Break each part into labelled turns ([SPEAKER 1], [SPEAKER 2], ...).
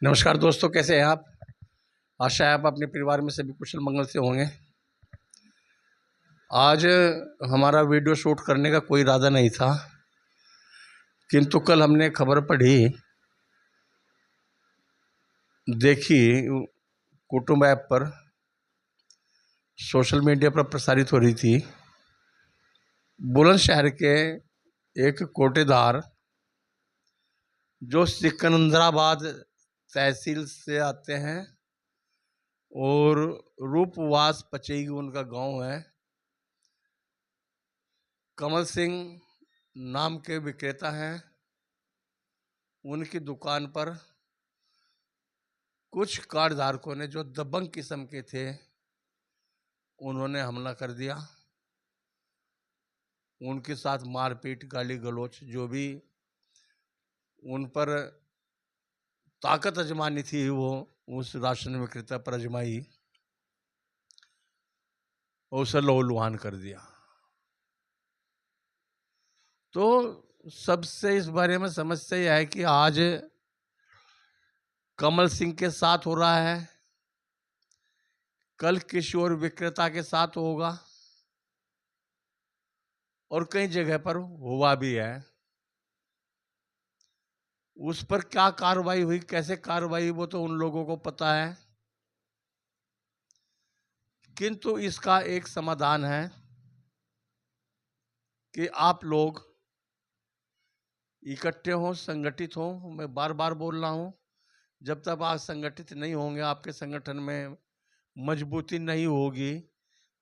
[SPEAKER 1] नमस्कार दोस्तों, कैसे हैं आप। आशा है आप अपने परिवार में सभी कुशल मंगल से होंगे। आज हमारा वीडियो शूट करने का कोई इरादा नहीं था, किंतु कल हमने खबर पढ़ी, देखी, कुटुंब ऐप पर, सोशल मीडिया पर प्रसारित हो रही थी। बुलंदशहर के एक कोटेदार जो सिकंदराबाद तहसील से आते हैं और रूपवास पचेगी उनका गांव है, कमल सिंह नाम के विक्रेता हैं। उनकी दुकान पर कुछ कार्ड धारकों ने, जो दबंग किस्म के थे, उन्होंने हमला कर दिया। उनके साथ मारपीट, गाली गलौच, जो भी उन पर ताकत आजमानी थी वो उस राशन विक्रेता पर आजमाई और उसे लहूलुहान कर दिया। तो सबसे इस बारे में समस्या यह है कि आज कमल सिंह के साथ हो रहा है, कल किसी और विक्रेता के साथ होगा और कई जगह पर हुआ भी है। उस पर क्या कार्रवाई हुई, कैसे कार्रवाई, वो तो उन लोगों को पता है, किंतु इसका एक समाधान है कि आप लोग इकट्ठे हों, संगठित हों। मैं बार बार बोल रहा हूं, जब तक आप संगठित नहीं होंगे, आपके संगठन में मजबूती नहीं होगी,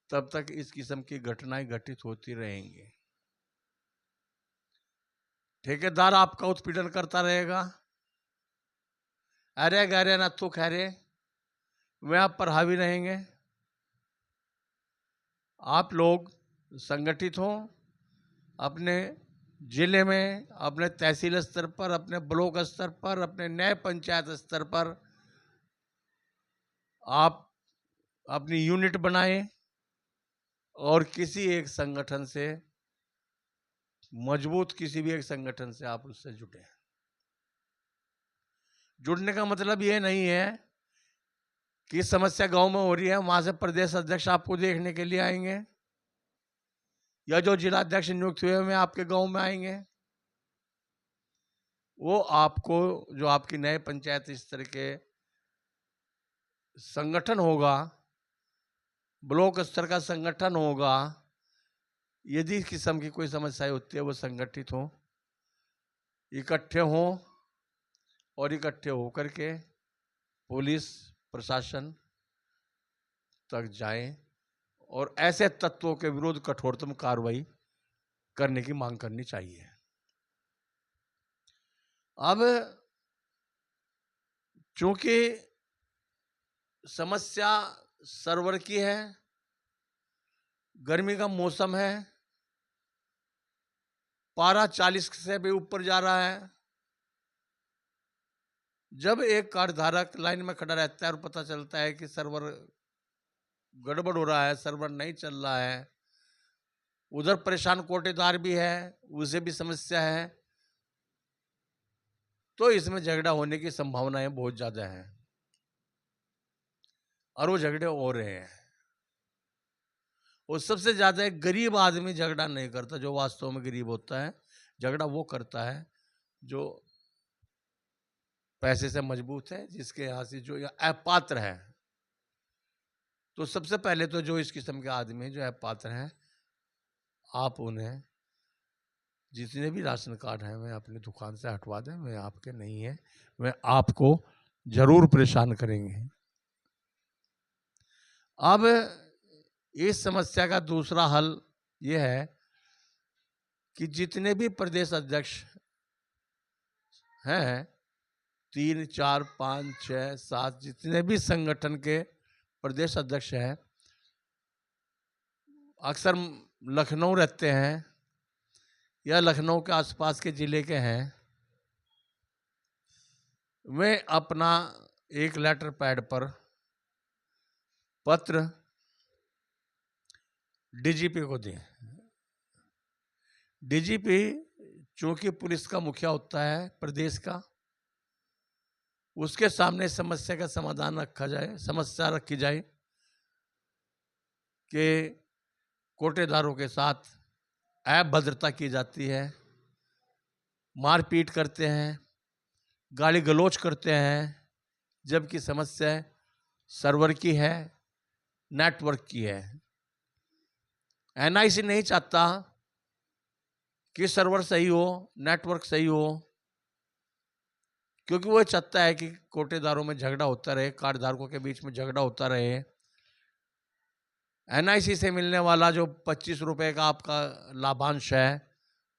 [SPEAKER 1] तब तक इस किस्म की घटनाएं घटित होती रहेंगी। ठेकेदार आपका उत्पीड़न करता रहेगा, अरे गहरे ना तू खैरे, वे आप पर हावी रहेंगे। आप लोग संगठित हों, अपने जिले में, अपने तहसील स्तर पर, अपने ब्लॉक स्तर पर, अपने नए पंचायत स्तर पर आप अपनी यूनिट बनाएं और किसी एक संगठन से, मजबूत किसी भी एक संगठन से आप उससे जुड़े। जुड़ने का मतलब ये नहीं है कि समस्या गांव में हो रही है वहां से प्रदेश अध्यक्ष आपको देखने के लिए आएंगे या जो जिला अध्यक्ष नियुक्त हुए हैं आपके गांव में आएंगे। वो आपको, जो आपकी नए पंचायत स्तर के संगठन होगा, ब्लॉक स्तर का संगठन होगा, यदि इस किस्म की कोई समस्याएं होती है, वो संगठित हों, इकट्ठे हों और इकट्ठे होकर के पुलिस प्रशासन तक जाएं और ऐसे तत्वों के विरुद्ध कठोरतम कार्रवाई करने की मांग करनी चाहिए। अब चूंकि समस्या सर्वर की है, गर्मी का मौसम है, पारा 40 से भी ऊपर जा रहा है। जब एक कार्ड धारक लाइन में खड़ा रहता है और पता चलता है कि सर्वर गड़बड़ हो रहा है, सर्वर नहीं चल रहा है, उधर परेशान कोटेदार भी है, उसे भी समस्या है, तो इसमें झगड़ा होने की संभावनाएं बहुत ज्यादा हैं और वो झगड़े हो रहे हैं। और सबसे ज्यादा एक गरीब आदमी झगड़ा नहीं करता, जो वास्तव में गरीब होता है। झगड़ा वो करता है जो पैसे से मजबूत है, जिसके यहाँ से जो अपात्र है। तो सबसे पहले तो जो इस किस्म के आदमी जो अपात्र हैं, आप उन्हें जितने भी राशन कार्ड हैं वे अपनी दुकान से हटवा दें। वे आपके नहीं है, वे आपको जरूर परेशान करेंगे। अब इस समस्या का दूसरा हल ये है कि जितने भी प्रदेश अध्यक्ष हैं, 3, 4, 5, 6, 7, जितने भी संगठन के प्रदेश अध्यक्ष हैं, अक्सर लखनऊ रहते हैं या लखनऊ के आसपास के जिले के हैं, वे अपना एक लेटर पैड पर पत्र डीजीपी को दें। डीजीपी चूंकि पुलिस का मुखिया होता है प्रदेश का, उसके सामने समस्या का समाधान रखा जाए, समस्या रखी जाए कि कोटेदारों के साथ अभद्रता की जाती है, मारपीट करते हैं, गाली गलौज करते हैं, जबकि समस्या सर्वर की है, नेटवर्क की है। एनआईसी नहीं चाहता कि सर्वर सही हो, नेटवर्क सही हो, क्योंकि वो चाहता है कि कोटेदारों में झगड़ा होता रहे, कार्डधारकों के बीच में झगड़ा होता रहे। एनआईसी से मिलने वाला जो 25 रुपए का आपका लाभांश है,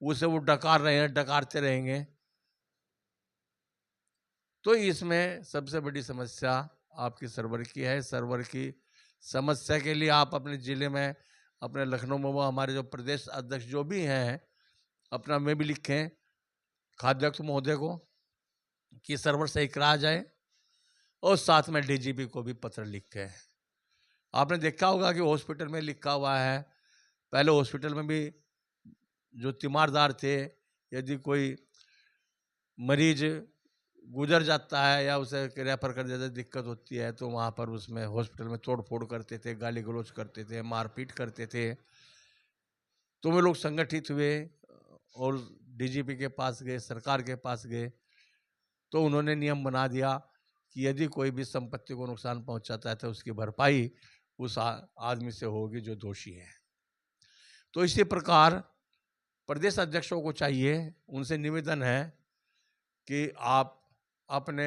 [SPEAKER 1] उसे वो डकार रहे हैं, डकारते रहेंगे। तो इसमें सबसे बड़ी समस्या आपकी सर्वर की है। सर्वर की समस्या के लिए आप अपने ज़िले में, अपने लखनऊ में, वो हमारे जो प्रदेश अध्यक्ष जो भी हैं, अपना में भी लिखें खाद्याध्यक्ष महोदय को कि सर्वर सही कराया जाए, और साथ में डीजीपी को भी पत्र लिखें। आपने देखा होगा कि हॉस्पिटल में लिखा हुआ है, पहले हॉस्पिटल में भी जो तीमारदार थे, यदि कोई मरीज गुजर जाता है या उसे रेफर कर देते, दिक्कत होती है, तो वहाँ पर उसमें हॉस्पिटल में तोड़ फोड़ करते थे, गाली गलौज करते थे, मारपीट करते थे। तो वे लोग संगठित हुए और डीजीपी के पास गए, सरकार के पास गए, तो उन्होंने नियम बना दिया कि यदि कोई भी संपत्ति को नुकसान पहुंचाता है तो उसकी भरपाई उस आदमी से होगी जो दोषी है। तो इसी प्रकार प्रदेश अध्यक्षों को चाहिए, उनसे निवेदन है कि आप अपने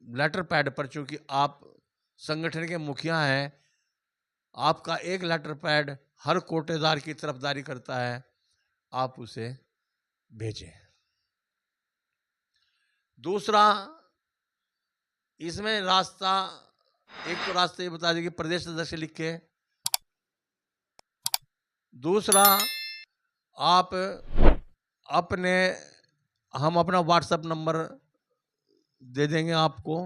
[SPEAKER 1] लेटर पैड पर, चूंकि आप संगठन के मुखिया हैं, आपका एक लेटर पैड हर कोटेदार की तरफदारी करता है, आप उसे भेजें। दूसरा, इसमें रास्ता, एक तो रास्ता ये बता दें कि प्रदेश अध्यक्ष लिखे। दूसरा, आप अपने, हम अपना व्हाट्सएप नंबर दे देंगे, आपको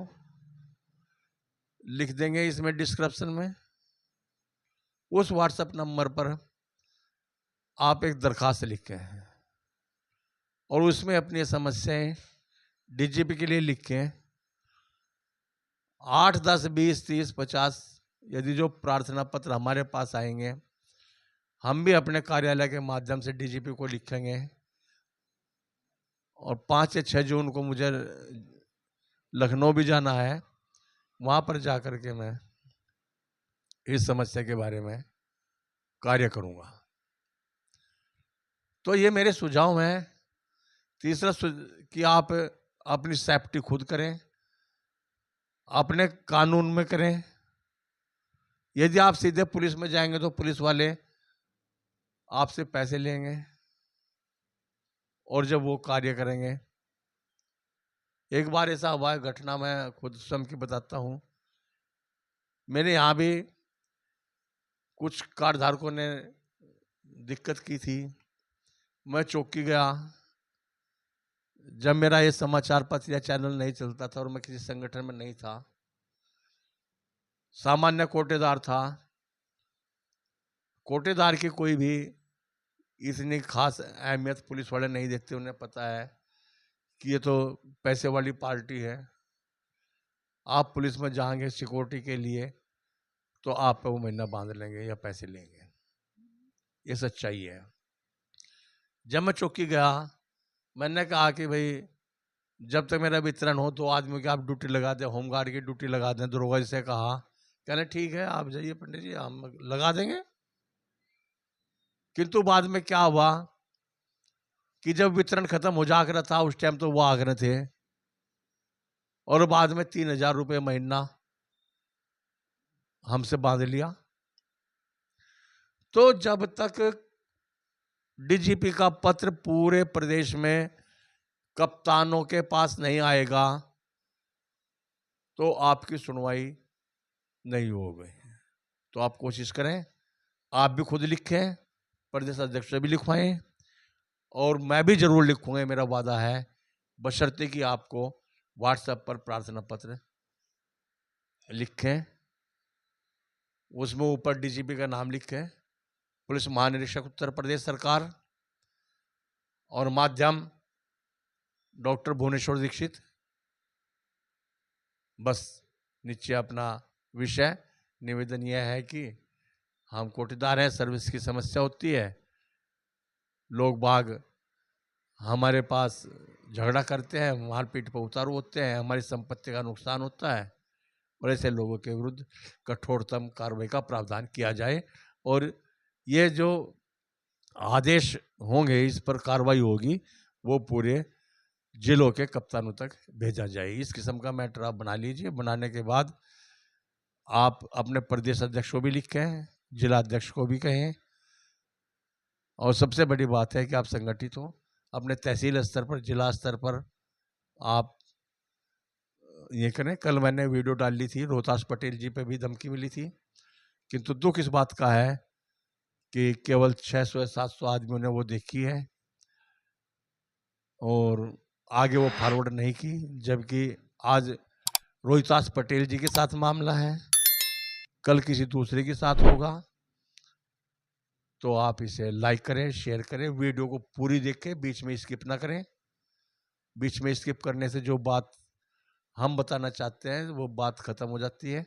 [SPEAKER 1] लिख देंगे इसमें डिस्क्रिप्शन में। उस व्हाट्सएप नंबर पर आप एक दरखास्त लिखें और उसमें अपनी समस्याएं डीजीपी के लिए लिखें। 8, 10, 20, 30, 50 यदि जो प्रार्थना पत्र हमारे पास आएंगे, हम भी अपने कार्यालय के माध्यम से डीजीपी को लिखेंगे। और 5 या 6 जून को मुझे लखनऊ भी जाना है, वहाँ पर जा कर के मैं इस समस्या के बारे में कार्य करूँगा। तो ये मेरे सुझाव हैं। तीसरा कि आप अपनी सेफ्टी खुद करें, अपने कानून में करें। यदि आप सीधे पुलिस में जाएंगे तो पुलिस वाले आपसे पैसे लेंगे, और जब वो कार्य करेंगे, एक बार ऐसा हुआ है, घटना मैं खुद स्वयं की बताता हूँ। मेरे यहाँ भी कुछ कार्डधारकों ने दिक्कत की थी, मैं चौकी गया। जब मेरा ये समाचार पत्र या चैनल नहीं चलता था और मैं किसी संगठन में नहीं था, सामान्य कोटेदार था, कोटेदार की कोई भी इतनी खास अहमियत पुलिस वाले नहीं देते। उन्हें पता है कि ये तो पैसे वाली पार्टी है, आप पुलिस में जाएंगे सिक्योरिटी के लिए तो आप वो महीना बांध लेंगे या पैसे लेंगे, ये सच्चाई है। जब मैं चौकी गया, मैंने कहा कि भाई जब तक मेरा वितरण हो 2 आदमियों की आप ड्यूटी लगा दें, होमगार्ड की ड्यूटी लगा दें। दरोगा जी से कहा, कहने ठीक है आप जाइए पंडित जी, हम लगा देंगे। किंतु बाद में क्या हुआ कि जब वितरण खत्म हो जाकर था, उस टाइम तो वो आग्रह थे, और बाद में 3000 रुपये महीना हमसे बांध लिया। तो जब तक डीजीपी का पत्र पूरे प्रदेश में कप्तानों के पास नहीं आएगा तो आपकी सुनवाई नहीं होगी। तो आप कोशिश करें, आप भी खुद लिखें, प्रदेश अध्यक्ष से भी लिखवाएं, और मैं भी जरूर लिखूंगा, मेरा वादा है, बशर्ते कि आपको व्हाट्सएप पर प्रार्थना पत्र लिखें, उसमें ऊपर डीजीपी का नाम लिखें, पुलिस महानिरीक्षक उत्तर प्रदेश सरकार, और माध्यम डॉक्टर भुवनेश्वर दीक्षित, बस नीचे अपना विषय निवेदन यह है कि हम कोटेदार हैं, सर्विस की समस्या होती है, लोग बाग हमारे पास झगड़ा करते हैं, मारपीट पर उतारू होते हैं, हमारी संपत्ति का नुकसान होता है, और ऐसे लोगों के विरुद्ध कठोरतम कार्रवाई का प्रावधान किया जाए और ये जो आदेश होंगे, इस पर कार्रवाई होगी, वो पूरे जिलों के कप्तानों तक भेजा जाए। इस किस्म का मैटर आप बना लीजिए। बनाने के बाद आप अपने प्रदेश अध्यक्ष को भी लिखें, जिला अध्यक्ष को भी कहें, और सबसे बड़ी बात है कि आप संगठित हो। अपने तहसील स्तर पर, जिला स्तर पर आप ये करें। कल मैंने वीडियो डाली थी, रोहतास पटेल जी पे भी धमकी मिली थी, किंतु दुख इस बात का है कि केवल 600-700 आदमियों ने वो देखी है और आगे वो फॉरवर्ड नहीं की, जबकि आज रोहतास पटेल जी के साथ मामला है, कल किसी दूसरे के साथ होगा। तो आप इसे लाइक करें, शेयर करें, वीडियो को पूरी देखें, बीच में स्किप ना करें। बीच में स्किप करने से जो बात हम बताना चाहते हैं वो बात खत्म हो जाती है,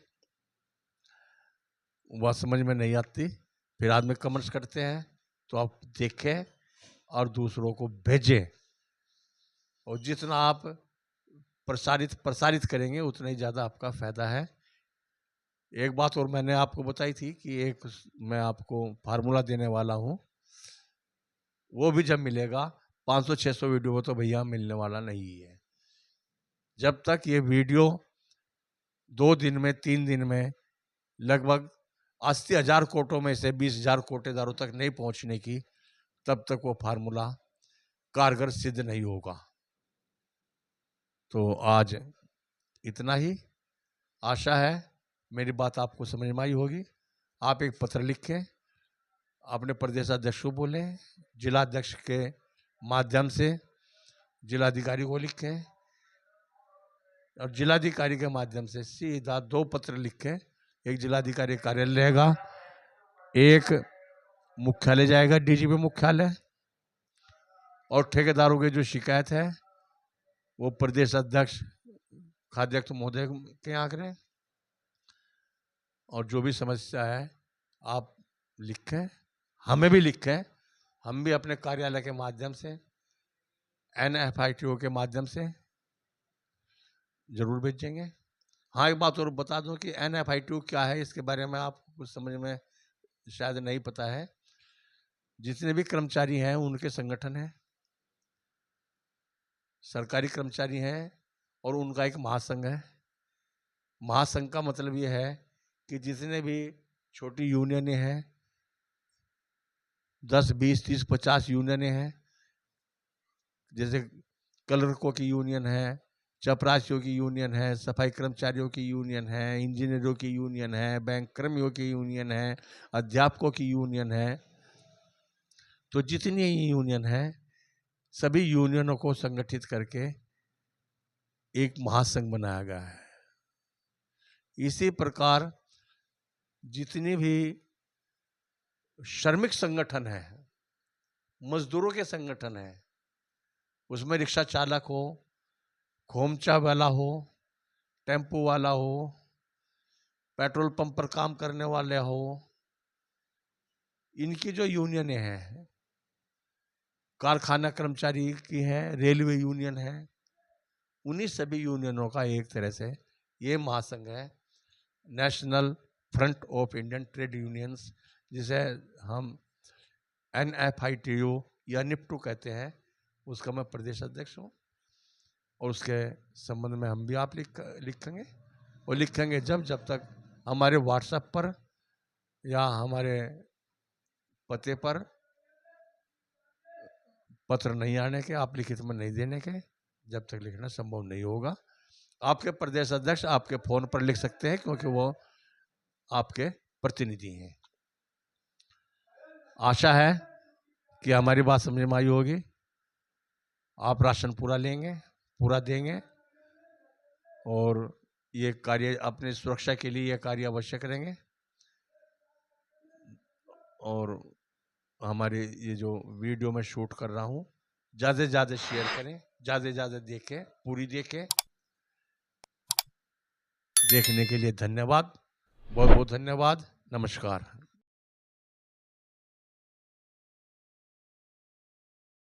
[SPEAKER 1] वह समझ में नहीं आती, फिर आदमी कमेंट्स करते हैं। तो आप देखें और दूसरों को भेजें, और जितना आप प्रसारित करेंगे उतना ही ज़्यादा आपका फायदा है। एक बात और मैंने आपको बताई थी कि एक मैं आपको फार्मूला देने वाला हूँ, वो भी जब मिलेगा 500-600 वीडियो तो भैया मिलने वाला नहीं है। जब तक ये वीडियो 2 दिन में, 3 दिन में लगभग 80,000 कोटों में से 20,000 कोटेदारों तक नहीं पहुंचने की, तब तक वो फार्मूला कारगर सिद्ध नहीं होगा। तो आज इतना ही। आशा है मेरी बात आपको समझ में आई होगी। आप एक पत्र लिखें, अपने प्रदेश अध्यक्ष को बोलें, जिला अध्यक्ष के माध्यम से जिलाधिकारी को लिखें, और जिलाधिकारी के माध्यम से सीधा 2 पत्र लिखें। एक जिलाधिकारी कार्यालय रहेगा, एक मुख्यालय जाएगा, डीजीपी मुख्यालय, और ठेकेदारों की जो शिकायत है वो प्रदेश अध्यक्ष, खाद्याध्यक्ष महोदय के यहाँ करें, और जो भी समस्या है आप लिखें, हमें भी लिखें। हम भी अपने कार्यालय के माध्यम से, NFITO के माध्यम से जरूर भेजेंगे। हाँ, एक बात और बता दूं कि NFITO क्या है, इसके बारे में आपको कुछ समझ में शायद नहीं पता है। जितने भी कर्मचारी हैं उनके संगठन है, सरकारी कर्मचारी हैं, और उनका एक महासंघ है। महासंघ का मतलब ये है कि जितने भी छोटी यूनियनें हैं, 10, 20, 30, 50 यूनियनें हैं, जैसे क्लर्कों की यूनियन है, चपरासियों की यूनियन है, सफाई कर्मचारियों की यूनियन है, इंजीनियरों की यूनियन है, बैंक कर्मियों की यूनियन है, अध्यापकों की यूनियन है। तो जितनी यूनियन है, सभी यूनियनों को संगठित करके एक महासंघ बनाया गया है। इसी प्रकार जितनी भी श्रमिक संगठन है, मजदूरों के संगठन है, उसमें रिक्शा चालक हो, खोमचा वाला हो, टेम्पो वाला हो, पेट्रोल पंप पर काम करने वाले हो, इनकी जो यूनियनें हैं, कारखाना कर्मचारी की है, रेलवे यूनियन है, उन्हीं सभी यूनियनों का एक तरह से ये महासंघ है, national front of Indian trade unions, जिसे हम NFITO या निप्टू कहते हैं। उसका मैं प्रदेश अध्यक्ष हूँ, और उसके संबंध में हम भी आप लिखेंगे, और लिखेंगे जब तक हमारे व्हाट्सएप पर या हमारे पते पर पत्र नहीं आने के, आप लिखित में नहीं देने के, जब तक लिखना संभव नहीं होगा। आपके प्रदेश अध्यक्ष आपके फोन पर लिख सकते हैं, क्योंकि वो आपके प्रतिनिधि हैं। आशा है कि हमारी बात समझ में आई होगी। आप राशन पूरा लेंगे, पूरा देंगे, और ये कार्य अपनी सुरक्षा के लिए ये कार्य अवश्य करेंगे। और हमारे ये जो वीडियो में शूट कर रहा हूँ, ज़्यादा से ज़्यादा शेयर करें, ज़्यादा से ज़्यादा देखें, पूरी देखें, देखने के लिए धन्यवाद, बहुत बहुत धन्यवाद, नमस्कार।